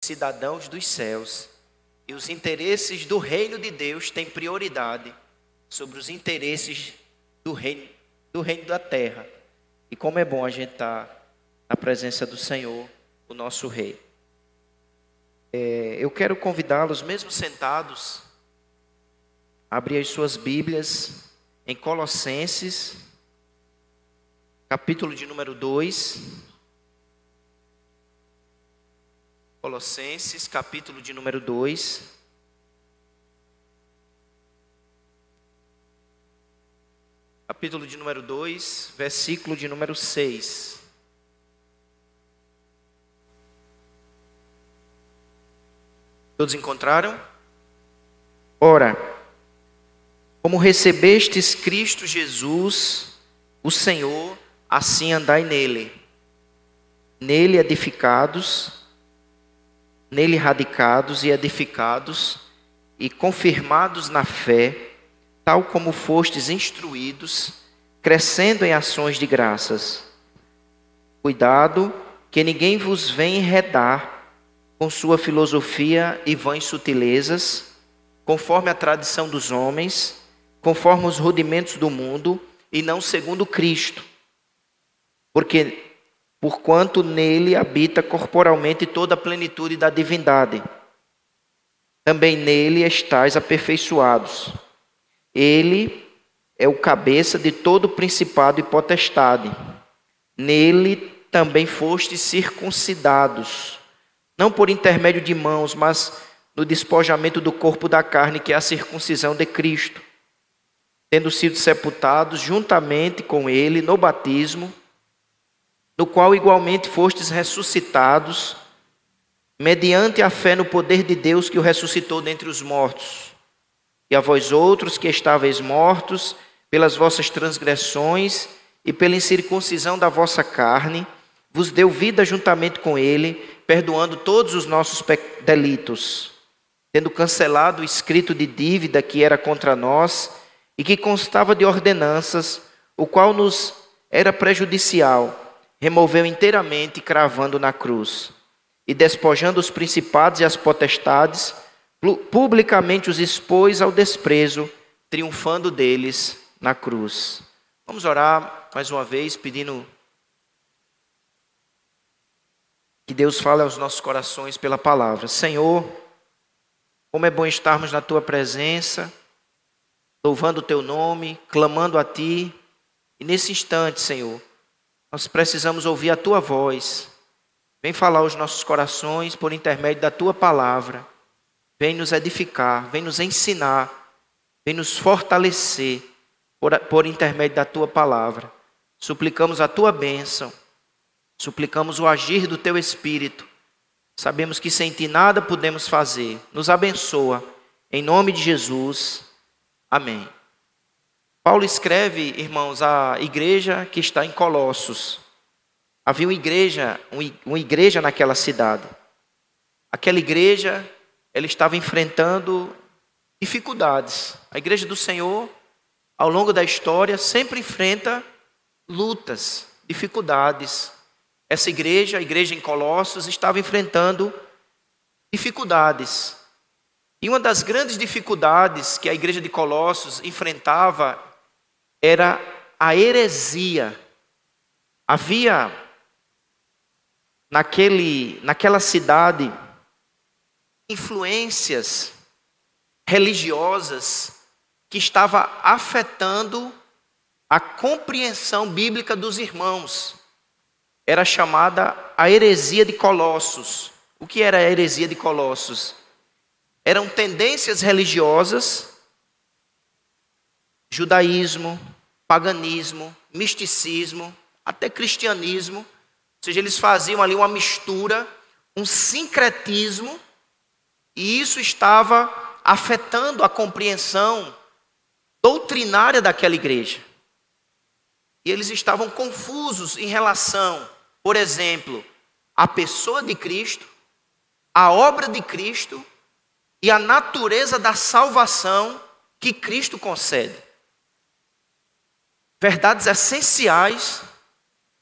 cidadãos dos céus. E os interesses do reino de Deus têm prioridade sobre os interesses do reino da terra. E como é bom a gente estar na presença do Senhor, o nosso Rei. Eu quero convidá-los, mesmo sentados, a abrir as suas Bíblias em Colossenses, capítulo de número 2. Colossenses, capítulo de número 2. Capítulo de número 2, versículo de número 6. Todos encontraram? Ora, como recebestes Cristo Jesus, o Senhor, assim andai nele. Nele edificados, nele radicados e edificados e confirmados na fé, tal como fostes instruídos, crescendo em ações de graças. Cuidado que ninguém vos venha enredar com sua filosofia e vãs sutilezas, conforme a tradição dos homens, conforme os rudimentos do mundo, e não segundo Cristo. Porquanto nele habita corporalmente toda a plenitude da divindade. Também nele estáis aperfeiçoados. Ele é o cabeça de todo principado e potestade. Nele também fostes circuncidados, não por intermédio de mãos, mas no despojamento do corpo da carne, que é a circuncisão de Cristo, tendo sido sepultados juntamente com ele no batismo, no qual igualmente fostes ressuscitados, mediante a fé no poder de Deus que o ressuscitou dentre os mortos. E a vós outros que estáveis mortos pelas vossas transgressões e pela incircuncisão da vossa carne, vos deu vida juntamente com ele, perdoando todos os nossos delitos, tendo cancelado o escrito de dívida que era contra nós e que constava de ordenanças, o qual nos era prejudicial, removeu inteiramente, cravando na cruz, e despojando os principados e as potestades, publicamente os expôs ao desprezo, triunfando deles na cruz. Vamos orar mais uma vez, pedindo que Deus fale aos nossos corações pela palavra. Senhor, como é bom estarmos na Tua presença, louvando o Teu nome, clamando a Ti. E nesse instante, Senhor, nós precisamos ouvir a Tua voz. Vem falar aos nossos corações por intermédio da Tua palavra. Vem nos edificar, vem nos ensinar, vem nos fortalecer por intermédio da Tua palavra. Suplicamos a Tua bênção. Suplicamos o agir do Teu Espírito. Sabemos que sem Ti nada podemos fazer. Nos abençoa. Em nome de Jesus. Amém. Paulo escreve, irmãos, à igreja que está em Colossos. Havia uma igreja naquela cidade. Aquela igreja, ela estava enfrentando dificuldades. A igreja do Senhor, ao longo da história, sempre enfrenta lutas, dificuldades. Essa igreja, a igreja em Colossos, estava enfrentando dificuldades. E uma das grandes dificuldades que a igreja de Colossos enfrentava era a heresia. Havia naquela cidade influências religiosas que estavam afetando a compreensão bíblica dos irmãos. Era chamada a heresia de Colossos. O que era a heresia de Colossos? Eram tendências religiosas, judaísmo, paganismo, misticismo, até cristianismo. Ou seja, eles faziam ali uma mistura, um sincretismo, e isso estava afetando a compreensão doutrinária daquela igreja. E eles estavam confusos em relação, por exemplo, à pessoa de Cristo, à obra de Cristo e à natureza da salvação que Cristo concede. Verdades essenciais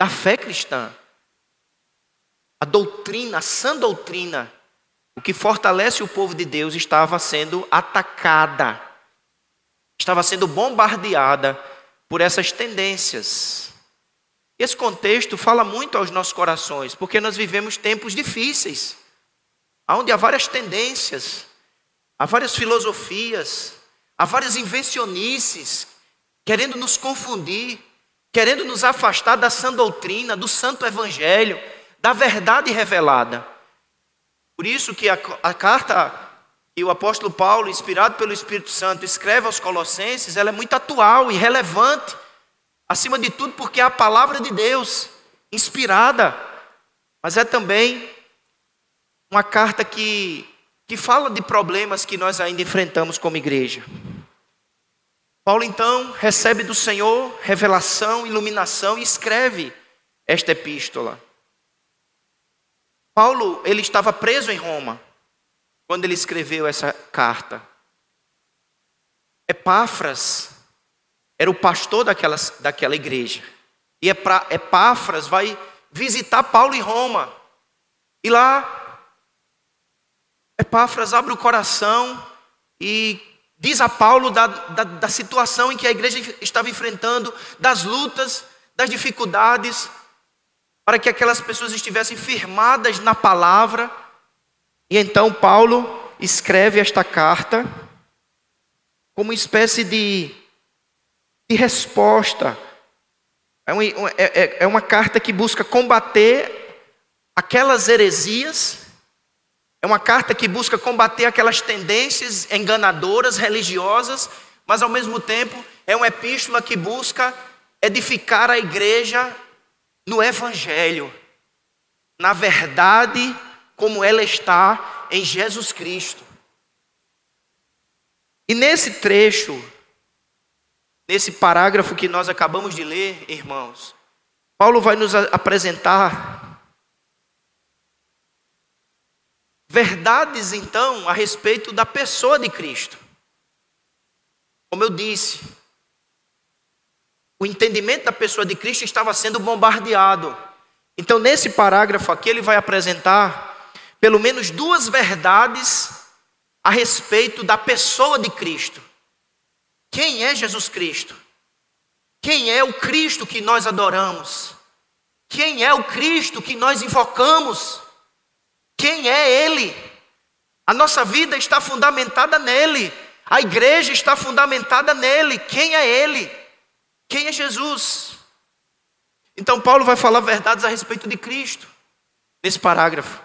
da fé cristã. A doutrina, a sã doutrina o que fortalece o povo de Deus, estava sendo atacada, estava sendo bombardeada por essas tendências. Esse contexto fala muito aos nossos corações, porque nós vivemos tempos difíceis, onde há várias tendências, há várias filosofias, há várias invencionices, querendo nos confundir, querendo nos afastar da sã doutrina, do santo evangelho, da verdade revelada. Por isso que a carta que o apóstolo Paulo, inspirado pelo Espírito Santo, escreve aos Colossenses, ela é muito atual e relevante, acima de tudo porque é a palavra de Deus, inspirada, mas é também uma carta que fala de problemas que nós ainda enfrentamos como igreja. Paulo então recebe do Senhor revelação, iluminação e escreve esta epístola. Paulo, ele estava preso em Roma quando ele escreveu essa carta. Epáfras era o pastor daquela igreja. E Epáfras vai visitar Paulo em Roma. E lá, Epáfras abre o coração e diz a Paulo da situação em que a igreja estava enfrentando, das lutas, das dificuldades, para que aquelas pessoas estivessem firmadas na palavra. E então Paulo escreve esta carta como uma espécie de resposta. É uma carta que busca combater aquelas heresias, é uma carta que busca combater aquelas tendências enganadoras, religiosas, mas ao mesmo tempo é uma epístola que busca edificar a igreja no evangelho, na verdade como ela está em Jesus Cristo. E nesse trecho, nesse parágrafo que nós acabamos de ler, irmãos, Paulo vai nos apresentar verdades, então, a respeito da pessoa de Cristo. Como eu disse, o entendimento da pessoa de Cristo estava sendo bombardeado. Então, nesse parágrafo aqui, ele vai apresentar pelo menos duas verdades a respeito da pessoa de Cristo. Quem é Jesus Cristo? Quem é o Cristo que nós adoramos? Quem é o Cristo que nós invocamos? Quem é Ele? A nossa vida está fundamentada nele. A igreja está fundamentada nele. Quem é Ele? Quem é Jesus? Então Paulo vai falar verdades a respeito de Cristo nesse parágrafo,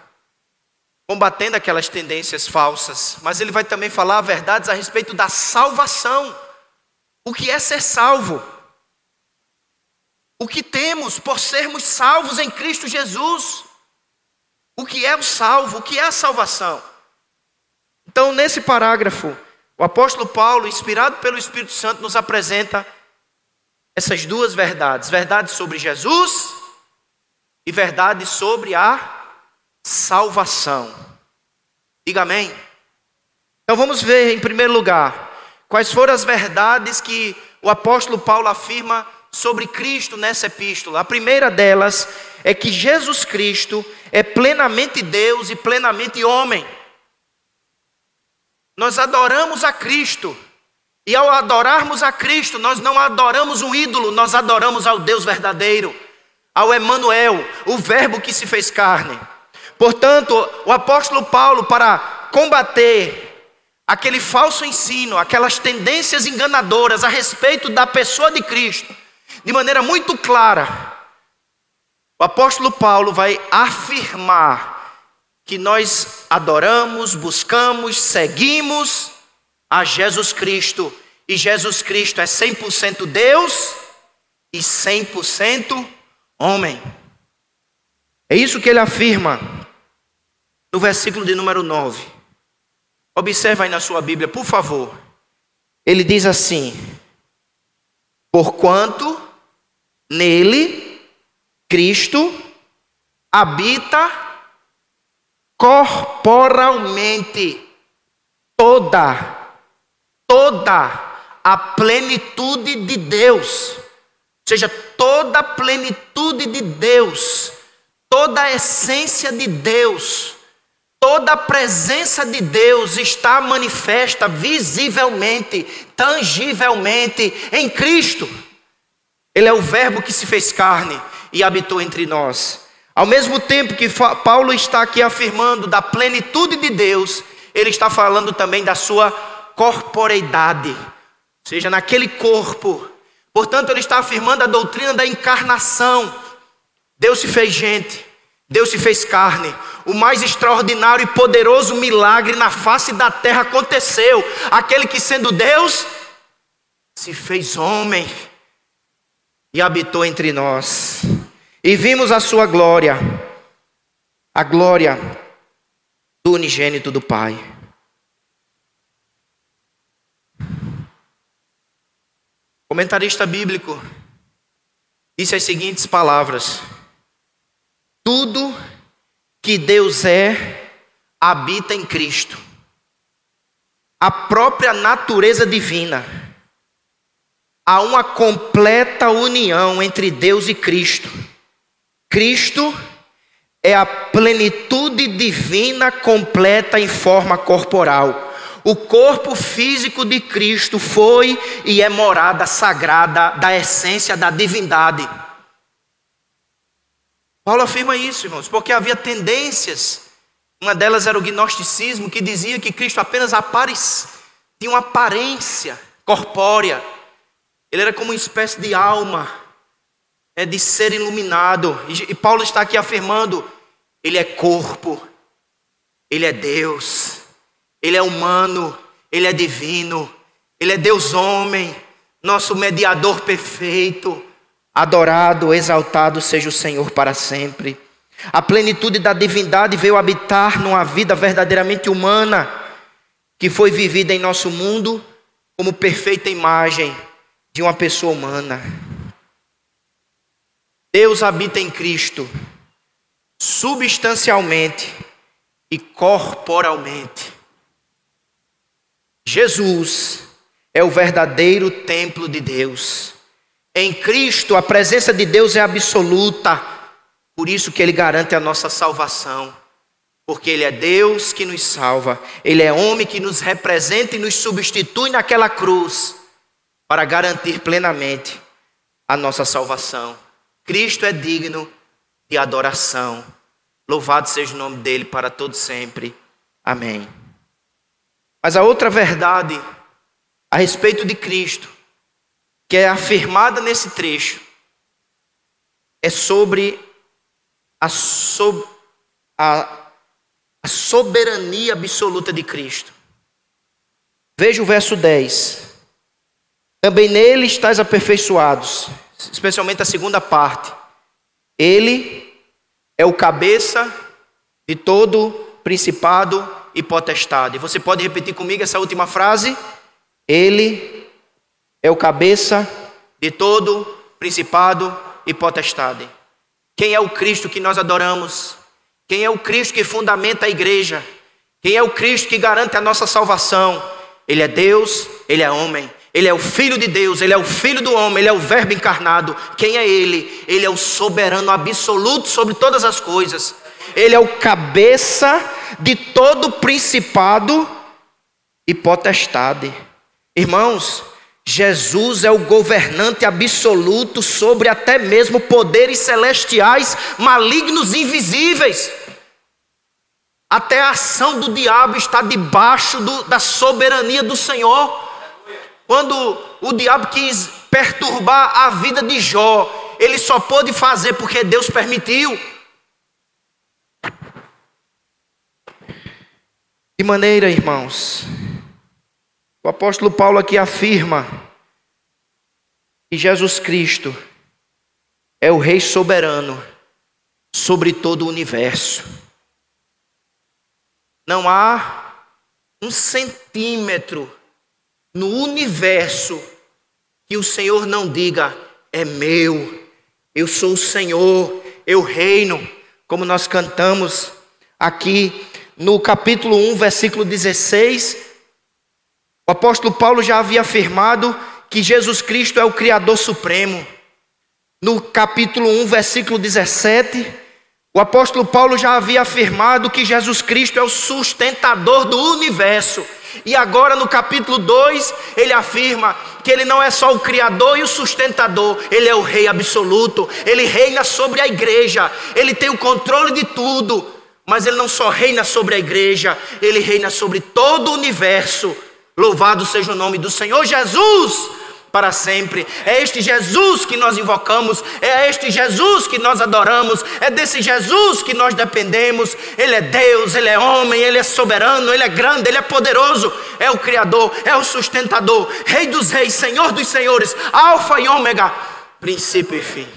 combatendo aquelas tendências falsas. Mas ele vai também falar verdades a respeito da salvação. O que é ser salvo? O que temos por sermos salvos em Cristo Jesus? O que é o salvo? O que é a salvação? Então, nesse parágrafo, o apóstolo Paulo, inspirado pelo Espírito Santo, nos apresenta essas duas verdades. Verdades sobre Jesus e verdades sobre a salvação. Diga amém. Então vamos ver em primeiro lugar quais foram as verdades que o apóstolo Paulo afirma sobre Cristo nessa epístola. A primeira delas é que Jesus Cristo é plenamente Deus e plenamente homem. Nós adoramos a Cristo, e ao adorarmos a Cristo, nós não adoramos um ídolo, nós adoramos ao Deus verdadeiro, ao Emanuel, o verbo que se fez carne. Portanto, o apóstolo Paulo, para combater aquele falso ensino, aquelas tendências enganadoras a respeito da pessoa de Cristo, de maneira muito clara, o apóstolo Paulo vai afirmar que nós adoramos, buscamos, seguimos a Jesus Cristo. E Jesus Cristo é 100% Deus e 100% homem. É isso que ele afirma no versículo de número 9. Observa aí na sua Bíblia, por favor. Ele diz assim: porquanto nele, Cristo, habita corporalmente toda a plenitude de Deus. Ou seja, toda a plenitude de Deus, toda a essência de Deus, Toda a presença de Deus está manifesta visivelmente, tangivelmente em Cristo. Ele é o Verbo que se fez carne e habitou entre nós. Ao mesmo tempo que Paulo está aqui afirmando da plenitude de Deus, ele está falando também da sua corporeidade, ou seja, naquele corpo. Portanto, ele está afirmando a doutrina da encarnação. Deus se fez gente, Deus se fez carne. O mais extraordinário e poderoso milagre na face da terra aconteceu. Aquele que, sendo Deus, se fez homem e habitou entre nós. E vimos a sua glória, a glória do unigênito do Pai. O comentarista bíblico disse as seguintes palavras: tudo que Deus é, habita em Cristo. A própria natureza divina. Há uma completa união entre Deus e Cristo. Cristo é a plenitude divina completa em forma corporal. O corpo físico de Cristo foi e é morada sagrada da essência da divindade. Paulo afirma isso, irmãos, porque havia tendências. Uma delas era o gnosticismo, que dizia que Cristo apenas tinha uma aparência corpórea. Ele era como uma espécie de alma, de ser iluminado. E Paulo está aqui afirmando: ele é corpo, ele é Deus, ele é humano, ele é divino, ele é Deus homem, nosso mediador perfeito. Adorado, exaltado seja o Senhor para sempre. A plenitude da divindade veio habitar numa vida verdadeiramente humana, que foi vivida em nosso mundo como perfeita imagem de uma pessoa humana. Deus habita em Cristo, substancialmente e corporalmente. Jesus é o verdadeiro templo de Deus. Em Cristo a presença de Deus é absoluta, por isso que Ele garante a nossa salvação, porque Ele é Deus que nos salva, Ele é homem que nos representa e nos substitui naquela cruz, para garantir plenamente a nossa salvação. Cristo é digno de adoração, louvado seja o nome dEle para todo sempre, amém. Mas a outra verdade a respeito de Cristo, que é afirmada nesse trecho, é sobre a soberania absoluta de Cristo. Veja o verso 10. Também nele estáis aperfeiçoados, especialmente a segunda parte. Ele é o cabeça de todo principado e potestade. Você pode repetir comigo essa última frase? Ele é o cabeça de todo principado e potestade. Quem é o Cristo que nós adoramos? Quem é o Cristo que fundamenta a igreja? Quem é o Cristo que garante a nossa salvação? Ele é Deus, Ele é homem. Ele é o Filho de Deus, Ele é o Filho do homem, Ele é o Verbo encarnado. Quem é Ele? Ele é o soberano absoluto sobre todas as coisas. Ele é o cabeça de todo principado e potestade. Irmãos, Jesus é o governante absoluto sobre até mesmo poderes celestiais, malignos e invisíveis. Até a ação do diabo está debaixo da soberania do Senhor. Quando o diabo quis perturbar a vida de Jó, ele só pôde fazer porque Deus permitiu. De maneira, irmãos, o apóstolo Paulo aqui afirma que Jesus Cristo é o Rei soberano sobre todo o universo. Não há um centímetro no universo que o Senhor não diga: é meu, eu sou o Senhor, eu reino, como nós cantamos aqui no capítulo 1, versículo 16. O apóstolo Paulo já havia afirmado que Jesus Cristo é o Criador Supremo. No capítulo 1, versículo 17, O apóstolo Paulo já havia afirmado que Jesus Cristo é o sustentador do universo. E agora no capítulo 2, ele afirma que ele não é só o criador e o sustentador, ele é o rei absoluto, ele reina sobre a igreja, ele tem o controle de tudo, mas ele não só reina sobre a igreja, ele reina sobre todo o universo. Louvado seja o nome do Senhor Jesus para sempre. É este Jesus que nós invocamos, é este Jesus que nós adoramos, é desse Jesus que nós dependemos. Ele é Deus, ele é homem, ele é soberano, ele é grande, ele é poderoso, é o Criador, é o sustentador, Rei dos reis, Senhor dos senhores, Alfa e Ômega, princípio e fim.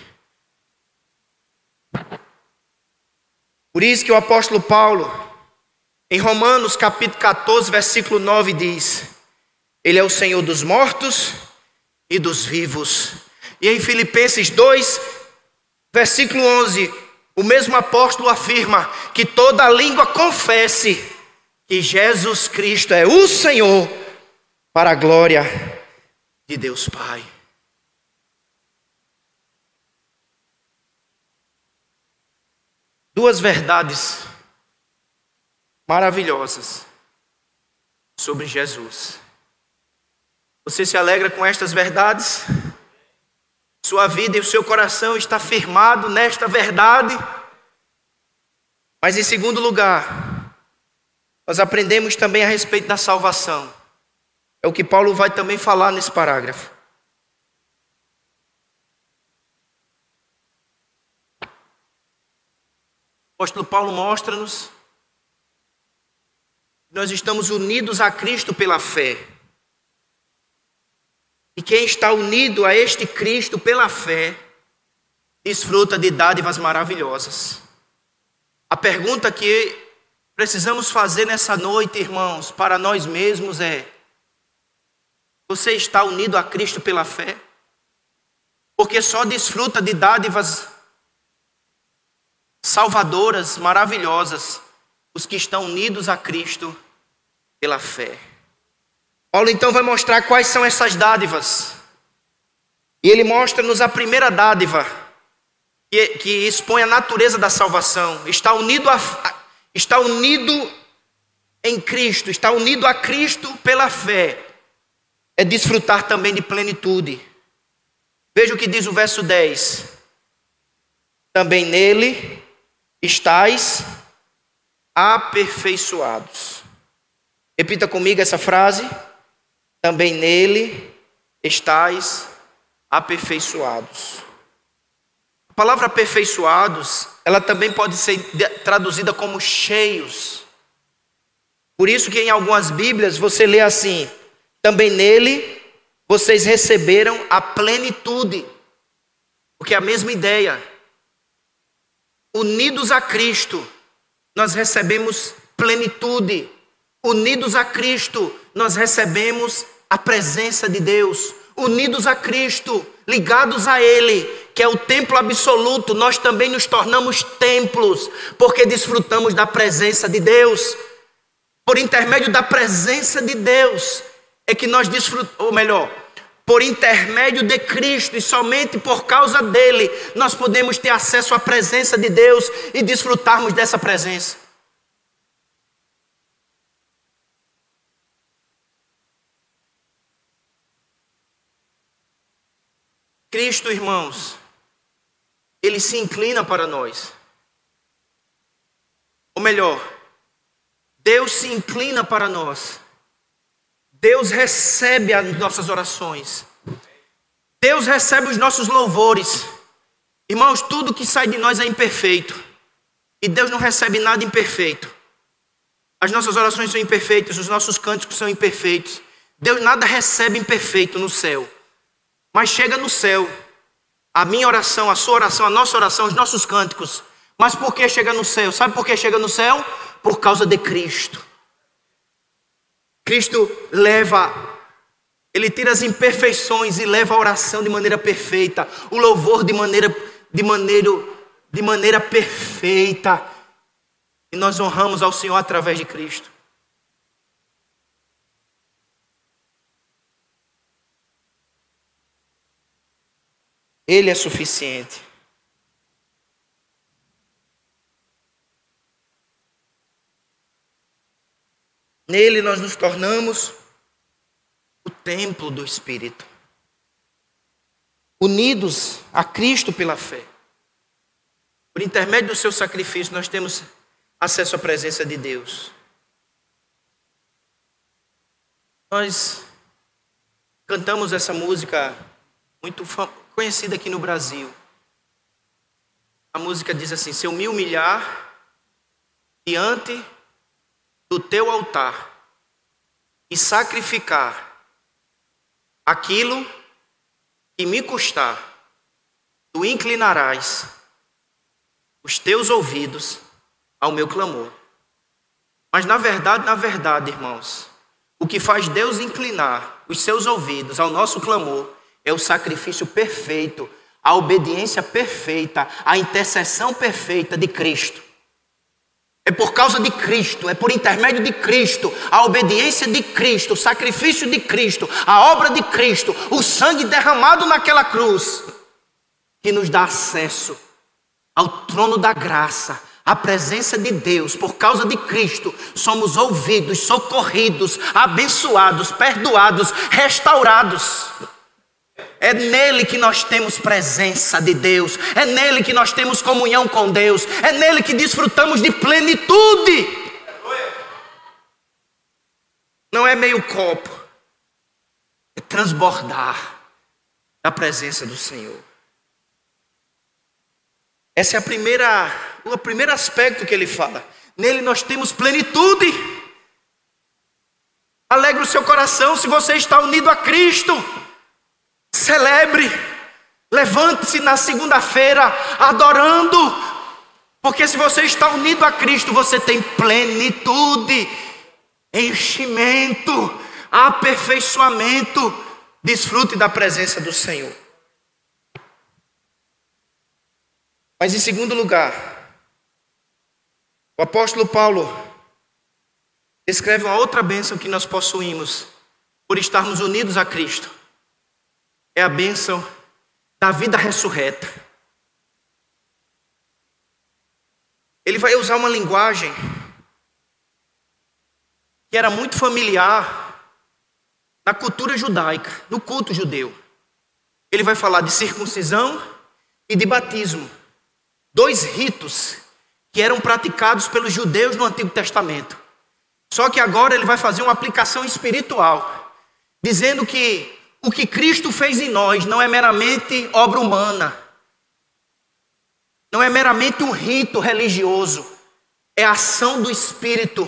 Por isso que o apóstolo Paulo, em Romanos capítulo 14, versículo 9 diz: Ele é o Senhor dos mortos e dos vivos. E em Filipenses 2, versículo 11, o mesmo apóstolo afirma que toda língua confesse que Jesus Cristo é o Senhor, para a glória de Deus Pai. Duas verdades maravilhosas sobre Jesus. Você se alegra com estas verdades? Sua vida e o seu coração está firmado nesta verdade? Mas em segundo lugar, nós aprendemos também a respeito da salvação. É o que Paulo vai também falar nesse parágrafo. O apóstolo Paulo mostra-nos que nós estamos unidos a Cristo pela fé. E quem está unido a este Cristo pela fé, desfruta de dádivas maravilhosas. A pergunta que precisamos fazer nessa noite, irmãos, para nós mesmos é: você está unido a Cristo pela fé? Porque só desfruta de dádivas salvadoras, maravilhosas, os que estão unidos a Cristo pela fé. Paulo então vai mostrar quais são essas dádivas. E ele mostra-nos a primeira dádiva, que expõe a natureza da salvação. Está unido em Cristo, está unido a Cristo pela fé. É desfrutar também de plenitude. Veja o que diz o verso 10. Também nele estáis aperfeiçoados. Repita comigo essa frase. Também nele estáis aperfeiçoados. A palavra aperfeiçoados, ela também pode ser traduzida como cheios. Por isso que em algumas Bíblias você lê assim: também nele vocês receberam a plenitude. Porque é a mesma ideia. Unidos a Cristo, nós recebemos plenitude. Unidos a Cristo, nós recebemos a presença de Deus. Unidos a Cristo, ligados a Ele, que é o templo absoluto, nós também nos tornamos templos, porque desfrutamos da presença de Deus. Por intermédio da presença de Deus, é que nós desfrutamos, ou melhor, por intermédio de Cristo e somente por causa dele, nós podemos ter acesso à presença de Deus e desfrutarmos dessa presença. Cristo, irmãos, ele se inclina para nós. Ou melhor, Deus se inclina para nós. Deus recebe as nossas orações. Deus recebe os nossos louvores. Irmãos, tudo que sai de nós é imperfeito. E Deus não recebe nada imperfeito. As nossas orações são imperfeitas, os nossos cânticos são imperfeitos. Deus nada recebe imperfeito no céu. Mas chega no céu, a minha oração, a sua oração, a nossa oração, os nossos cânticos. Mas por que chega no céu? Sabe por que chega no céu? Por causa de Cristo. Cristo ele tira as imperfeições e leva a oração de maneira perfeita, o louvor de maneira perfeita. E nós honramos ao Senhor através de Cristo. Ele é suficiente. Nele nós nos tornamos o templo do Espírito, unidos a Cristo pela fé. Por intermédio do seu sacrifício, nós temos acesso à presença de Deus. Nós cantamos essa música muito conhecida aqui no Brasil. A música diz assim: se eu me humilhar diante do teu altar e sacrificar aquilo que me custar, tu inclinarás os teus ouvidos ao meu clamor. Mas na verdade, irmãos, o que faz Deus inclinar os seus ouvidos ao nosso clamor é o sacrifício perfeito, a obediência perfeita, a intercessão perfeita de Cristo. É por causa de Cristo, é por intermédio de Cristo, a obediência de Cristo, o sacrifício de Cristo, a obra de Cristo, o sangue derramado naquela cruz, que nos dá acesso ao trono da graça, à presença de Deus. Por causa de Cristo, somos ouvidos, socorridos, abençoados, perdoados, restaurados. É nele que nós temos presença de Deus, é nele que nós temos comunhão com Deus, é nele que desfrutamos de plenitude. Não é meio copo, é transbordar da presença do Senhor. Esse é o primeiro aspecto que ele fala. Nele nós temos plenitude. Alegre o seu coração se você está unido a Cristo. Celebre, levante-se na segunda-feira adorando, porque se você está unido a Cristo, você tem plenitude, enchimento, aperfeiçoamento. Desfrute da presença do Senhor. Mas em segundo lugar, o apóstolo Paulo descreve uma outra bênção que nós possuímos por estarmos unidos a Cristo. É a bênção da vida ressurreta. Ele vai usar uma linguagem que era muito familiar na cultura judaica, no culto judeu. Ele vai falar de circuncisão e de batismo. Dois ritos que eram praticados pelos judeus no Antigo Testamento. Só que agora ele vai fazer uma aplicação espiritual, dizendo que o que Cristo fez em nós não é meramente obra humana, não é meramente um rito religioso, é a ação do Espírito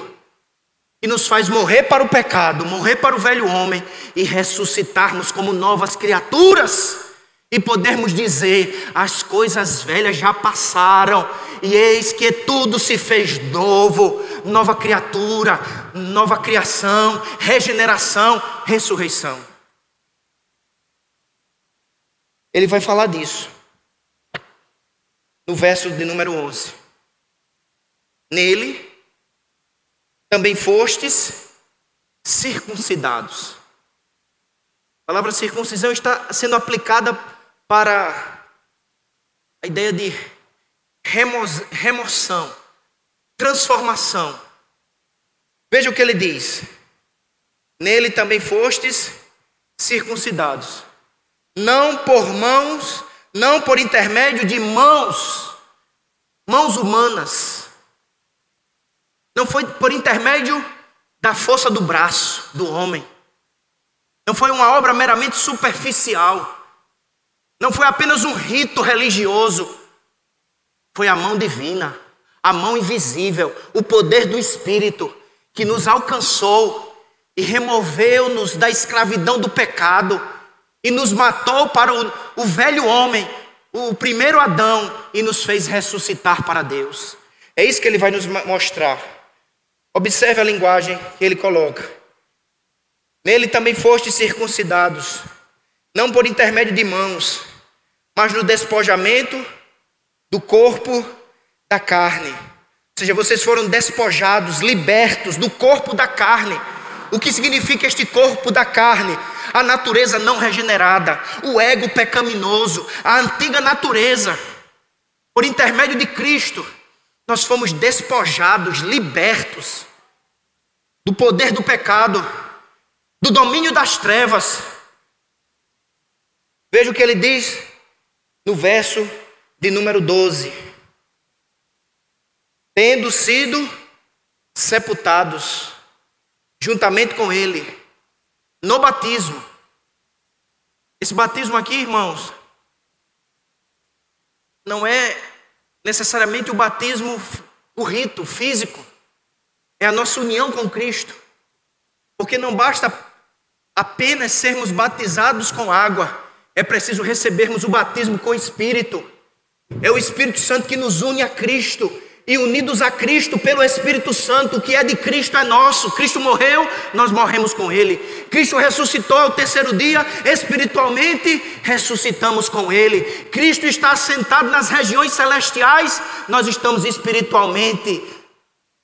que nos faz morrer para o pecado, morrer para o velho homem e ressuscitarmos como novas criaturas e podermos dizer: as coisas velhas já passaram e eis que tudo se fez novo, nova criatura, nova criação, regeneração, ressurreição. Ele vai falar disso no verso de número 11. Nele também fostes circuncidados. A palavra circuncisão está sendo aplicada para a ideia de remoção, transformação. Veja o que ele diz. Nele também fostes circuncidados. Não por mãos, não por intermédio de mãos humanas. Não foi por intermédio da força do braço do homem. Não foi uma obra meramente superficial. Não foi apenas um rito religioso. Foi a mão divina, a mão invisível, o poder do Espírito que nos alcançou e removeu-nos da escravidão do pecado e nos matou para o velho homem, o primeiro Adão, e nos fez ressuscitar para Deus. É isso que ele vai nos mostrar. Observe a linguagem que ele coloca. Nele também fostes circuncidados, não por intermédio de mãos, mas no despojamento do corpo da carne. Ou seja, vocês foram despojados, libertos do corpo da carne. O que significa este corpo da carne? A natureza não regenerada, o ego pecaminoso, a antiga natureza. Por intermédio de Cristo, nós fomos despojados, libertos. do poder do pecado, do domínio das trevas. Veja o que ele diz no verso de número 12. Tendo sido sepultados juntamente com ele no batismo. Esse batismo aqui, irmãos, não é necessariamente o batismo, o rito físico. É a nossa união com Cristo. Porque não basta apenas sermos batizados com água. É preciso recebermos o batismo com o Espírito. É o Espírito Santo que nos une a Cristo. E unidos a Cristo pelo Espírito Santo, o que é de Cristo é nosso. Cristo morreu, nós morremos com Ele. Cristo ressuscitou ao terceiro dia, espiritualmente ressuscitamos com Ele. Cristo está assentado nas regiões celestiais, nós estamos espiritualmente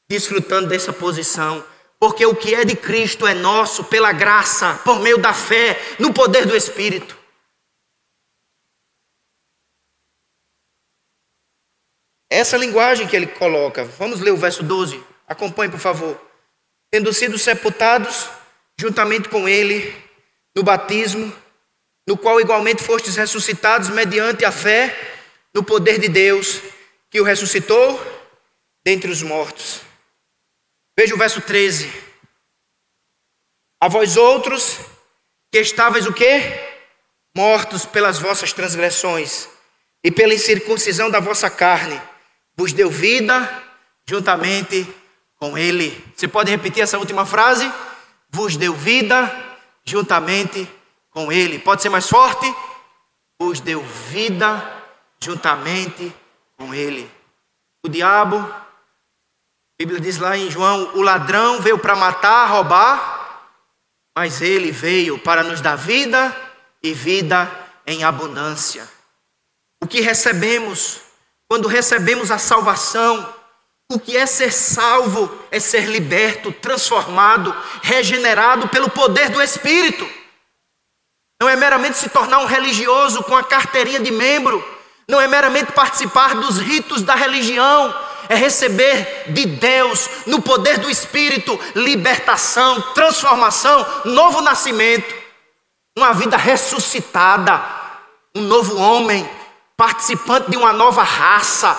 desfrutando dessa posição. Porque o que é de Cristo é nosso pela graça, por meio da fé, no poder do Espírito. Essa linguagem que ele coloca. Vamos ler o verso 12. Acompanhe, por favor. Tendo sido sepultados juntamente com ele no batismo, no qual igualmente fostes ressuscitados mediante a fé no poder de Deus, que o ressuscitou dentre os mortos. Veja o verso 13. A vós outros que estáveis o quê? Mortos pelas vossas transgressões e pela incircuncisão da vossa carne, vos deu vida juntamente com ele. Você pode repetir essa última frase? Vos deu vida juntamente com ele. Pode ser mais forte? Vos deu vida juntamente com ele. O diabo, a Bíblia diz lá em João, o ladrão veio para matar, roubar, mas ele veio para nos dar vida e vida em abundância. O que recebemos quando recebemos a salvação, o que é ser salvo é ser liberto, transformado, regenerado pelo poder do Espírito. Não é meramente se tornar um religioso com a carteirinha de membro, não é meramente participar dos ritos da religião, é receber de Deus, no poder do Espírito, libertação, transformação, novo nascimento, uma vida ressuscitada, um novo homem, participante de uma nova raça.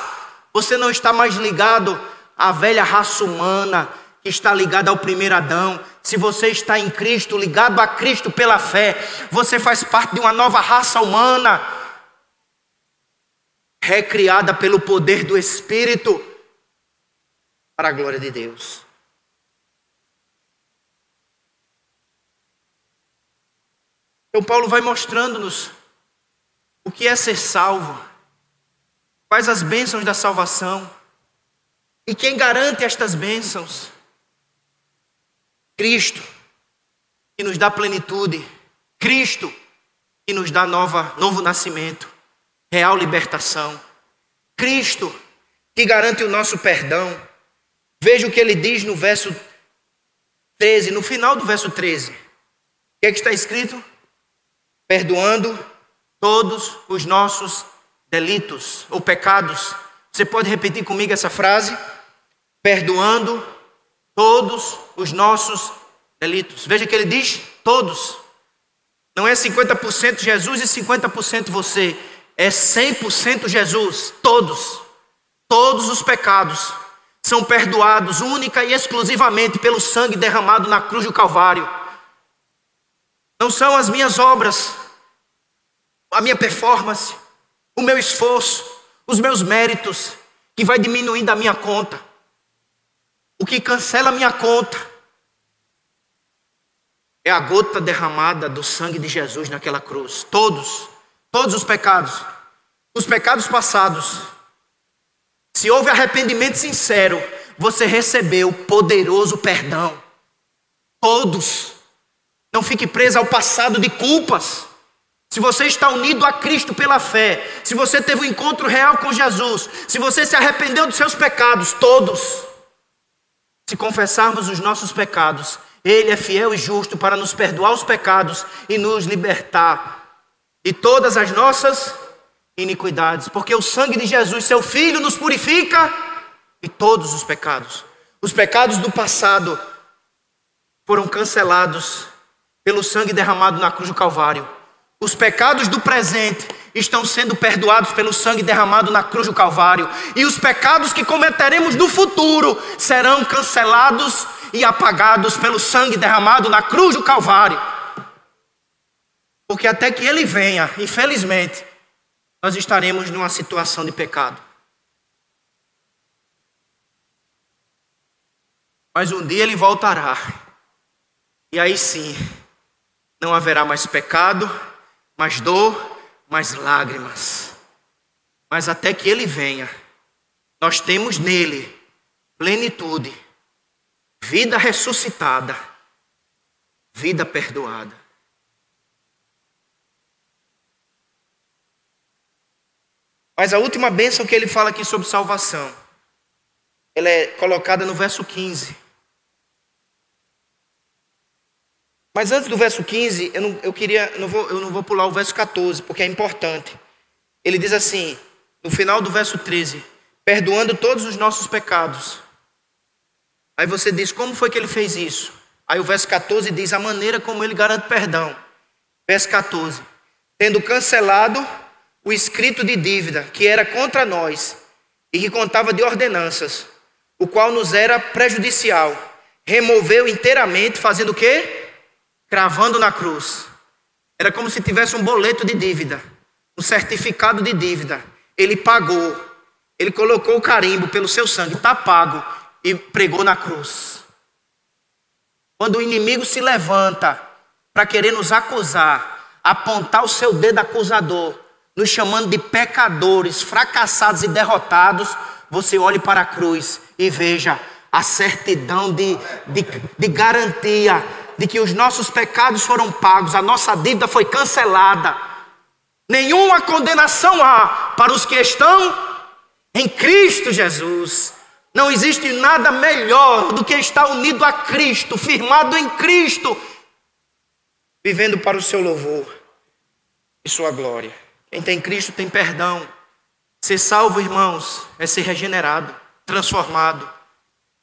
Você não está mais ligado à velha raça humana, que está ligada ao primeiro Adão. Se você está em Cristo, ligado a Cristo pela fé, você faz parte de uma nova raça humana, recriada pelo poder do Espírito, para a glória de Deus. Então Paulo vai mostrando-nos o que é ser salvo, quais as bênçãos da salvação e quem garante estas bênçãos. Cristo, que nos dá plenitude, Cristo, que nos dá novo nascimento, real libertação, Cristo, que garante o nosso perdão. Veja o que ele diz no verso 13, no final do verso 13. O que é que está escrito? Perdoando todos os nossos delitos ou pecados. Você pode repetir comigo essa frase? Perdoando todos os nossos delitos. Veja que ele diz todos. Não é 50% Jesus e 50% você. É 100% Jesus. Todos. Todos os pecados são perdoados única e exclusivamente pelo sangue derramado na cruz do Calvário. Não são as minhas obras, a minha performance, o meu esforço, os meus méritos, que vai diminuindo a minha conta. O que cancela a minha conta é a gota derramada do sangue de Jesus naquela cruz. Todos os pecados passados. Se houve arrependimento sincero, você recebeu poderoso perdão. Todos. Não fique preso ao passado de culpas. Se você está unido a Cristo pela fé, se você teve um encontro real com Jesus, se você se arrependeu dos seus pecados, todos, se confessarmos os nossos pecados, Ele é fiel e justo para nos perdoar os pecados e nos libertar de todas as nossas iniquidades, porque o sangue de Jesus, seu Filho, nos purifica de todos os pecados do passado, foram cancelados pelo sangue derramado na cruz do Calvário. Os pecados do presente estão sendo perdoados pelo sangue derramado na cruz do Calvário. E os pecados que cometeremos no futuro serão cancelados e apagados pelo sangue derramado na cruz do Calvário. Porque até que Ele venha, infelizmente, nós estaremos numa situação de pecado. Mas um dia Ele voltará. E aí sim, não haverá mais pecado, mais dor, mais lágrimas. Mas até que Ele venha, nós temos nele plenitude, vida ressuscitada, vida perdoada. Mas a última bênção que ele fala aqui sobre salvação, ela é colocada no verso 15. Mas antes do verso 15, eu não vou pular o verso 14, porque é importante. Ele diz assim, no final do verso 13, perdoando todos os nossos pecados. Aí você diz, como foi que ele fez isso? Aí o verso 14 diz a maneira como ele garante perdão. Verso 14, tendo cancelado o escrito de dívida que era contra nós e que contava de ordenanças, o qual nos era prejudicial, removeu inteiramente, fazendo o quê? Cravando na cruz. Era como se tivesse um boleto de dívida, um certificado de dívida. Ele pagou, ele colocou o carimbo pelo seu sangue, está pago, e pregou na cruz. Quando o inimigo se levanta para querer nos acusar, apontar o seu dedo acusador, nos chamando de pecadores, fracassados e derrotados, você olhe para a cruz e veja a certidão de garantia de que os nossos pecados foram pagos, a nossa dívida foi cancelada. Nenhuma condenação há para os que estão em Cristo Jesus. Não existe nada melhor do que estar unido a Cristo, firmado em Cristo, vivendo para o seu louvor e sua glória. Quem tem Cristo tem perdão. Ser salvo, irmãos, é ser regenerado, transformado.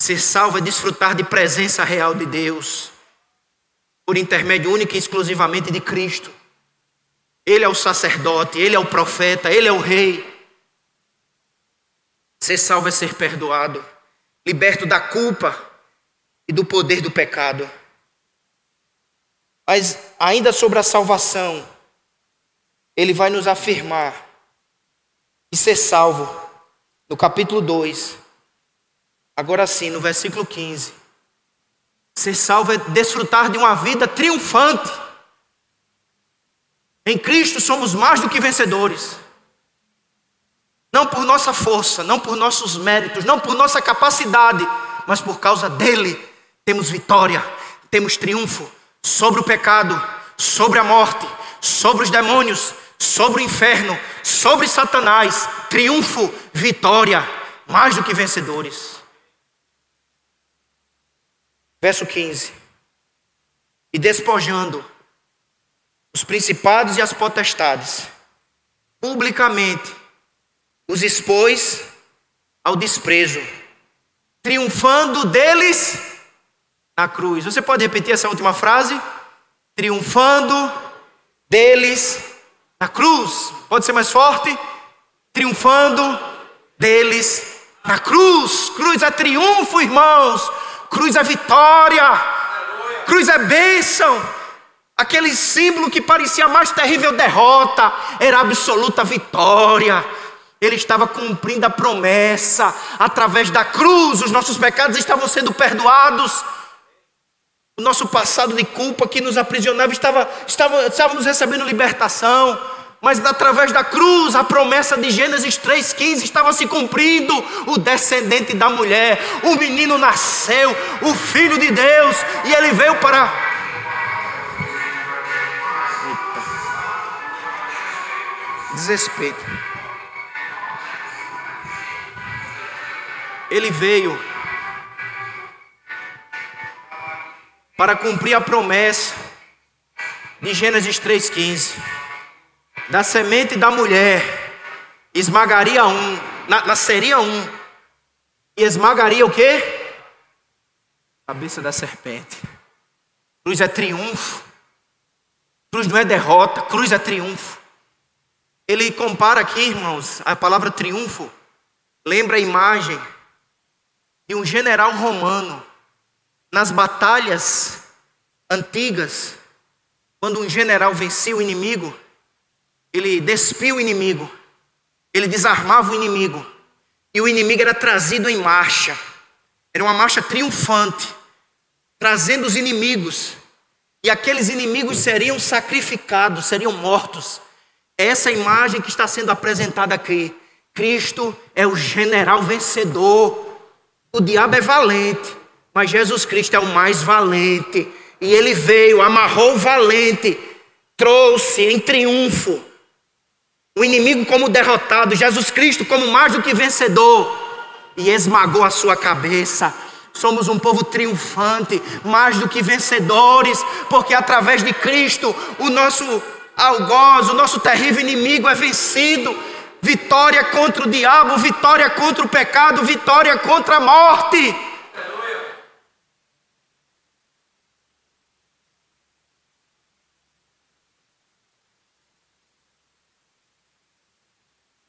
Ser salvo é desfrutar de presença real de Deus, por intermédio único e exclusivamente de Cristo. Ele é o sacerdote, Ele é o profeta, Ele é o rei. Ser salvo é ser perdoado, liberto da culpa e do poder do pecado. Mas ainda sobre a salvação, ele vai nos afirmar que ser salvo, no capítulo 2, agora sim, no versículo 15, ser salvo é desfrutar de uma vida triunfante. Em Cristo somos mais do que vencedores. Não por nossa força, não por nossos méritos, não por nossa capacidade, mas por causa dele temos vitória, temos triunfo sobre o pecado, sobre a morte, sobre os demônios, sobre o inferno, sobre Satanás. Triunfo, vitória, mais do que vencedores. Verso 15. E despojando os principados e as potestades, publicamente os expôs ao desprezo, triunfando deles na cruz. Você pode repetir essa última frase? Triunfando deles na cruz. Pode ser mais forte? Triunfando deles na cruz. Cruz é triunfo, irmãos. Cruz é vitória. Cruz é bênção. Aquele símbolo que parecia a mais terrível derrota era a absoluta vitória. Ele estava cumprindo a promessa. Através da cruz, os nossos pecados estavam sendo perdoados. O nosso passado de culpa que nos aprisionava estávamos recebendo libertação. Mas através da cruz, a promessa de Gênesis 3,15 estava se cumprindo. O descendente da mulher, o menino nasceu, o Filho de Deus, e ele veio para... Desrespeito. Ele veio para cumprir a promessa de Gênesis 3,15. Da semente da mulher esmagaria nasceria um, e esmagaria o quê? A cabeça da serpente. Cruz é triunfo. Cruz não é derrota, cruz é triunfo. Ele compara aqui, irmãos, a palavra triunfo. Lembra a imagem de um general romano nas batalhas antigas. Quando um general vencia o inimigo, ele despia o inimigo, ele desarmava o inimigo, e o inimigo era trazido em marcha. Era uma marcha triunfante, trazendo os inimigos, e aqueles inimigos seriam sacrificados, seriam mortos. É essa imagem que está sendo apresentada aqui. Cristo é o general vencedor. O diabo é valente, mas Jesus Cristo é o mais valente. E ele veio, amarrou o valente, trouxe em triunfo o inimigo como derrotado, Jesus Cristo como mais do que vencedor, e esmagou a sua cabeça. Somos um povo triunfante, mais do que vencedores, porque através de Cristo o nosso algoz, o nosso terrível inimigo é vencido. Vitória contra o diabo, vitória contra o pecado, vitória contra a morte.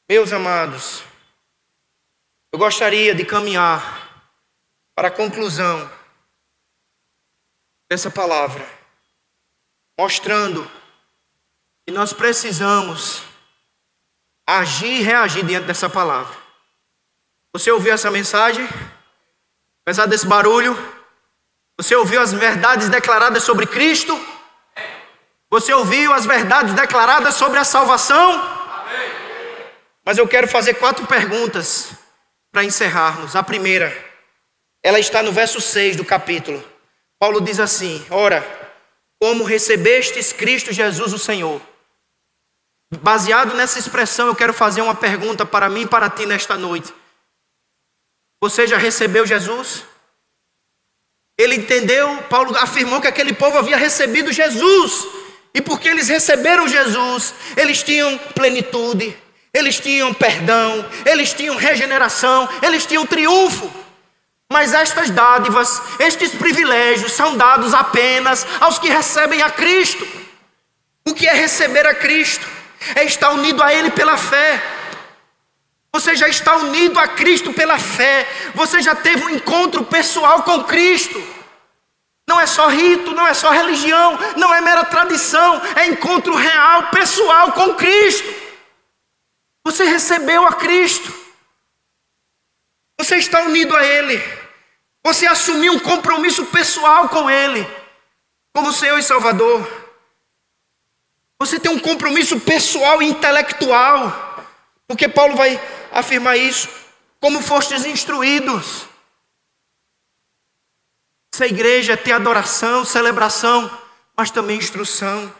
Meus amados, eu gostaria de caminhar para a conclusão dessa palavra, mostrando que nós precisamos agir e reagir diante dessa palavra. Você ouviu essa mensagem? Apesar desse barulho, você ouviu as verdades declaradas sobre Cristo? Você ouviu as verdades declaradas sobre a salvação? Mas eu quero fazer 4 perguntas para encerrarmos. A primeira, ela está no verso 6 do capítulo. Paulo diz assim: ora, como recebestes Cristo Jesus o Senhor. Baseado nessa expressão, eu quero fazer uma pergunta para mim e para ti nesta noite. Você já recebeu Jesus? Ele entendeu, Paulo afirmou que aquele povo havia recebido Jesus. E porque eles receberam Jesus, eles tinham plenitude, eles tinham perdão, eles tinham regeneração, eles tinham triunfo. Mas estas dádivas, estes privilégios são dados apenas aos que recebem a Cristo. O que é receber a Cristo? É estar unido a Ele pela fé. Você já está unido a Cristo pela fé. Você já teve um encontro pessoal com Cristo. Não é só rito, não é só religião, não é mera tradição, é encontro real, pessoal com Cristo. Você recebeu a Cristo. Você está unido a Ele. Você assumiu um compromisso pessoal com Ele, como Senhor e Salvador. Você tem um compromisso pessoal e intelectual, porque Paulo vai afirmar isso. Como fostes instruídos. Essa igreja tem adoração, celebração, mas também instrução.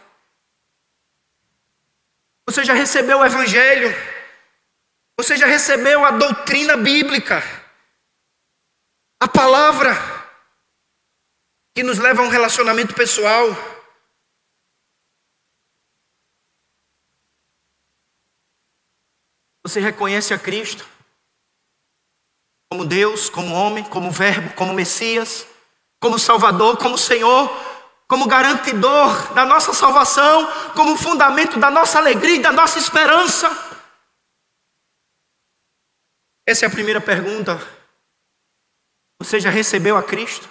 Você já recebeu o Evangelho. Você já recebeu a doutrina bíblica. A palavra que nos leva a um relacionamento pessoal. Você reconhece a Cristo como Deus, como homem, como Verbo, como Messias, como Salvador, como Senhor, como garantidor da nossa salvação, como fundamento da nossa alegria e da nossa esperança? Essa é a primeira pergunta. Você já recebeu a Cristo?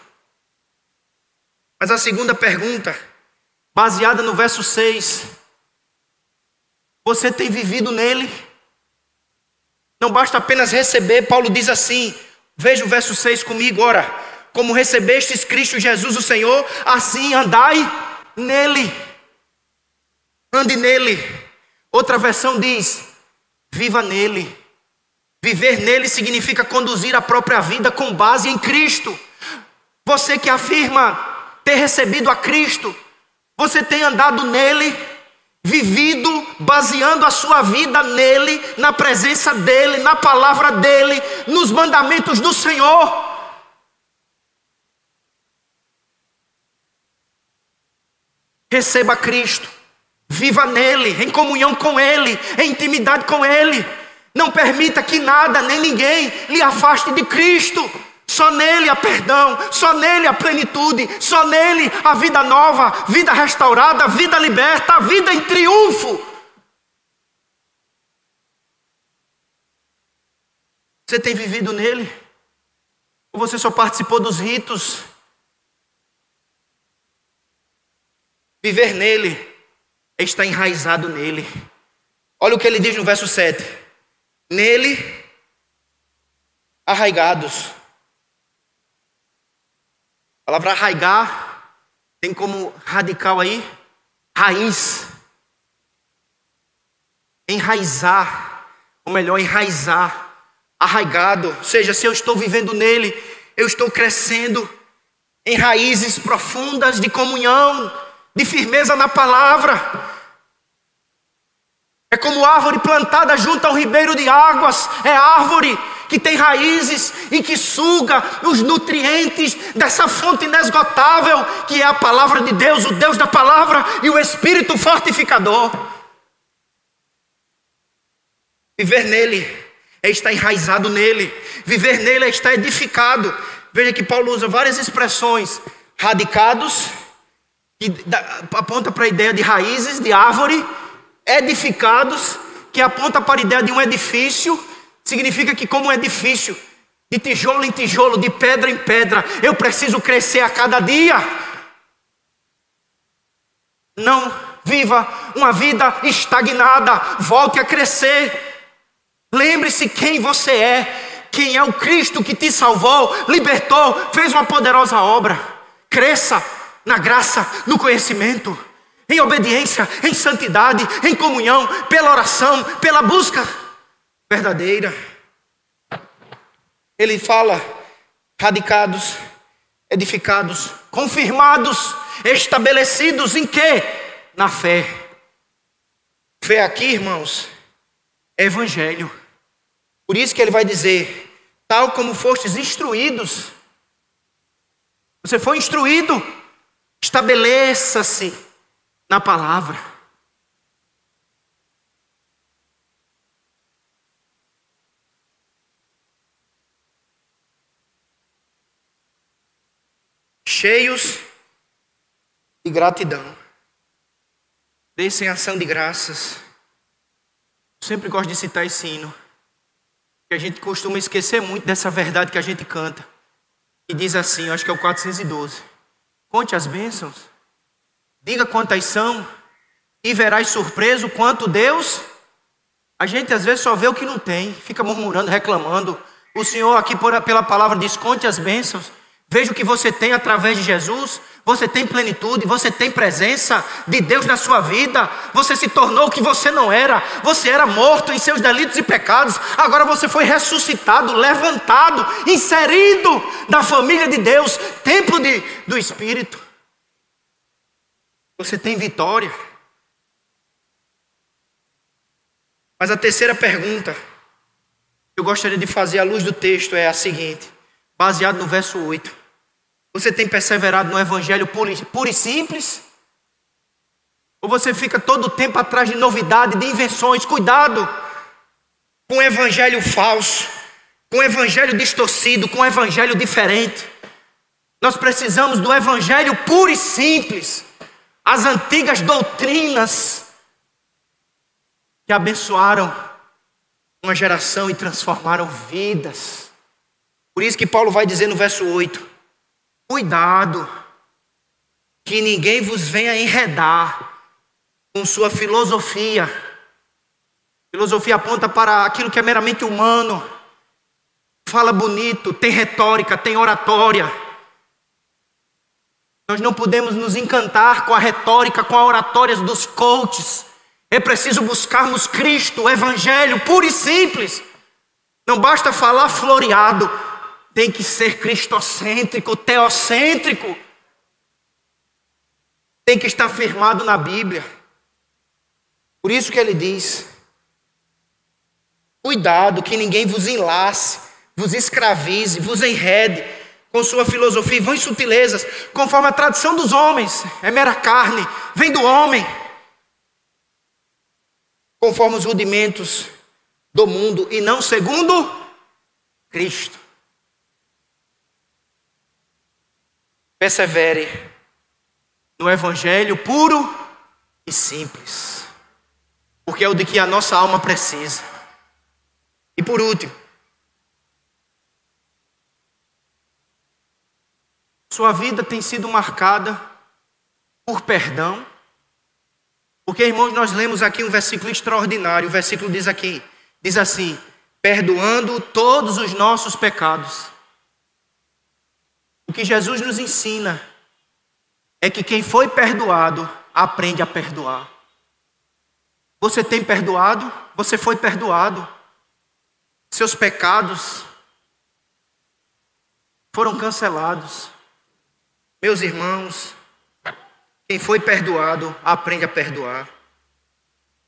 Mas a segunda pergunta, baseada no verso 6, você tem vivido nele? Não basta apenas receber. Paulo diz assim, veja o verso 6 comigo, ora, como recebestes Cristo Jesus o Senhor, assim andai nele. Ande nele. Outra versão diz, viva nele. Viver nele significa conduzir a própria vida com base em Cristo. Você que afirma ter recebido a Cristo, você tem andado nele, vivido, baseando a sua vida nele, na presença dele, na palavra dele, nos mandamentos do Senhor. Receba Cristo, viva nele, em comunhão com ele, em intimidade com ele. Não permita que nada nem ninguém lhe afaste de Cristo. Só nele há perdão, só nele há plenitude, só nele há vida nova, vida restaurada, vida liberta, vida em triunfo. Você tem vivido nele? Ou você só participou dos ritos? Viver nele é estar enraizado nele. Olha o que ele diz no verso 7. Nele, arraigados. A palavra arraigar tem como radical aí, raiz. Enraizar, ou melhor, enraizar. Arraigado, ou seja, se eu estou vivendo nele, eu estou crescendo em raízes profundas de comunhão, de firmeza na palavra. É como árvore plantada junto ao ribeiro de águas, é árvore que tem raízes e que suga os nutrientes dessa fonte inesgotável, que é a palavra de Deus, o Deus da palavra e o Espírito fortificador. Viver nele é estar enraizado nele. Viver nele é estar edificado. Veja que Paulo usa várias expressões. Radicados, que aponta para a ideia de raízes, de árvore. Edificados, que aponta para a ideia de um edifício. Significa que como um edifício, de tijolo em tijolo, de pedra em pedra, eu preciso crescer a cada dia. Não viva uma vida estagnada. Volte a crescer. Lembre-se quem você é, quem é o Cristo que te salvou, libertou, fez uma poderosa obra. Cresça na graça, no conhecimento, em obediência, em santidade, em comunhão, pela oração, pela busca verdadeira. Ele fala, radicados, edificados, confirmados, estabelecidos em quê? Na fé. Fé aqui, irmãos, é evangelho. Por isso que ele vai dizer, tal como fostes instruídos. Você foi instruído, estabeleça-se na palavra. Cheios de gratidão. Desse em ação de graças. Eu sempre gosto de citar esse hino. Que a gente costuma esquecer muito dessa verdade que a gente canta. E diz assim, eu acho que é o 412. Conte as bênçãos, diga quantas são, e verás surpreso quanto Deus. A gente às vezes só vê o que não tem, fica murmurando, reclamando. O Senhor aqui pela palavra diz, conte as bênçãos. Veja o que você tem através de Jesus. Você tem plenitude, você tem presença de Deus na sua vida. Você se tornou o que você não era. Você era morto em seus delitos e pecados. Agora você foi ressuscitado, levantado, inserido na família de Deus, templo do Espírito. Você tem vitória. Mas a terceira pergunta que eu gostaria de fazer à luz do texto é a seguinte, baseado no verso 8. Você tem perseverado no evangelho puro e simples? Ou você fica todo o tempo atrás de novidade, de invenções? Cuidado com o evangelho falso, com o evangelho distorcido, com o evangelho diferente. Nós precisamos do evangelho puro e simples. As antigas doutrinas que abençoaram uma geração e transformaram vidas. Por isso que Paulo vai dizer no verso 8, cuidado, que ninguém vos venha enredar com sua filosofia. Filosofia aponta para aquilo que é meramente humano. Fala bonito, tem retórica, tem oratória. Nós não podemos nos encantar com a retórica, com a oratória dos coaches. É preciso buscarmos Cristo, o evangelho puro e simples. Não basta falar floreado. Tem que ser cristocêntrico, teocêntrico. Tem que estar firmado na Bíblia. Por isso que ele diz, cuidado que ninguém vos enlace, vos escravize, vos enrede com sua filosofia e vãs sutilezas, conforme a tradição dos homens, é mera carne, vem do homem, conforme os rudimentos do mundo e não segundo Cristo. persevere no evangelho puro e simples, porque é o de que a nossa alma precisa. E por último, sua vida tem sido marcada por perdão, porque, irmãos, nós lemos aqui um versículo extraordinário. O versículo diz assim: perdoando todos os nossos pecados. O que Jesus nos ensina é que quem foi perdoado aprende a perdoar. Você tem perdoado? Você foi perdoado? Seus pecados foram cancelados. Meus irmãos, quem foi perdoado aprende a perdoar.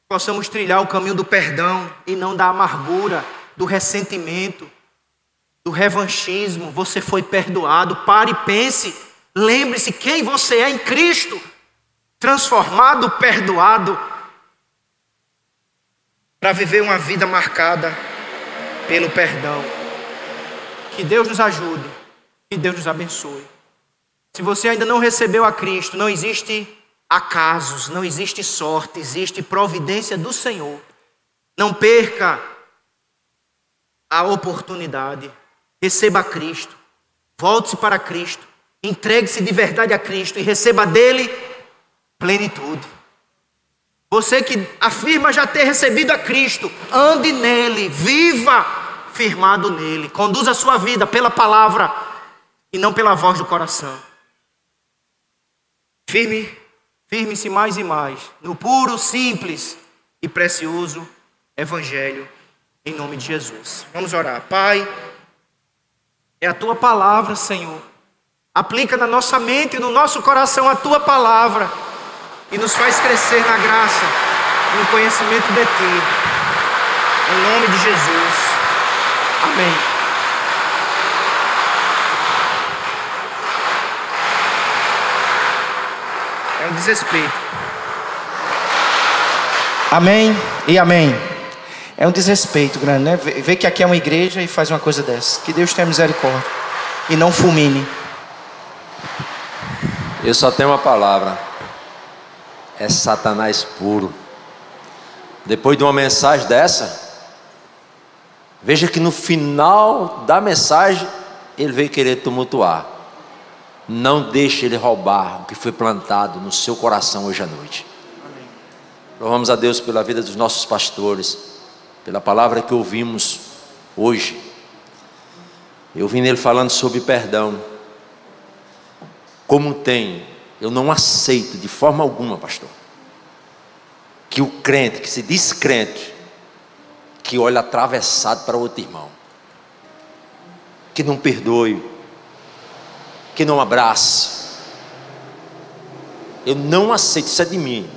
Possamos trilhar o caminho do perdão e não da amargura, do ressentimento, do revanchismo. Você foi perdoado. Pare e pense. Lembre-se quem você é em Cristo. Transformado, perdoado, para viver uma vida marcada pelo perdão. Que Deus nos ajude. Que Deus nos abençoe. Se você ainda não recebeu a Cristo, não existe acasos, não existe sorte, existe providência do Senhor. Não perca a oportunidade. Receba a Cristo. Volte-se para Cristo. Entregue-se de verdade a Cristo e receba dele plenitude. Você que afirma já ter recebido a Cristo, ande nele, viva firmado nele. Conduza a sua vida pela palavra e não pela voz do coração. Firme-se mais e mais no puro, simples e precioso Evangelho, em nome de Jesus. Vamos orar. Pai, é a Tua palavra, Senhor. Aplica na nossa mente e no nosso coração a Tua palavra e nos faz crescer na graça e no conhecimento de Ti. Em nome de Jesus. Amém. É um desrespeito. Amém e amém. É um desrespeito grande, né? Ver que aqui é uma igreja e faz uma coisa dessa. Que Deus tenha misericórdia e não fulmine. Eu só tenho uma palavra: é Satanás puro. Depois de uma mensagem dessa, veja que no final da mensagem ele veio querer tumultuar. Não deixe ele roubar o que foi plantado no seu coração hoje à noite. Amém. Louvamos a Deus pela vida dos nossos pastores, pela palavra que ouvimos hoje. Eu vi nele falando sobre perdão. Como eu não aceito de forma alguma, pastor, que o crente, que se diz crente, que olha atravessado para outro irmão, que não perdoe, que não abrace. Eu não aceito, isso é de mim,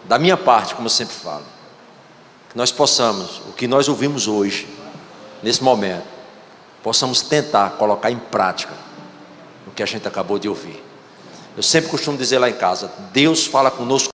da minha parte, como eu sempre falo, que nós possamos, o que nós ouvimos hoje, nesse momento, possamos tentar colocar em prática o que a gente acabou de ouvir. Eu sempre costumo dizer lá em casa: Deus fala conosco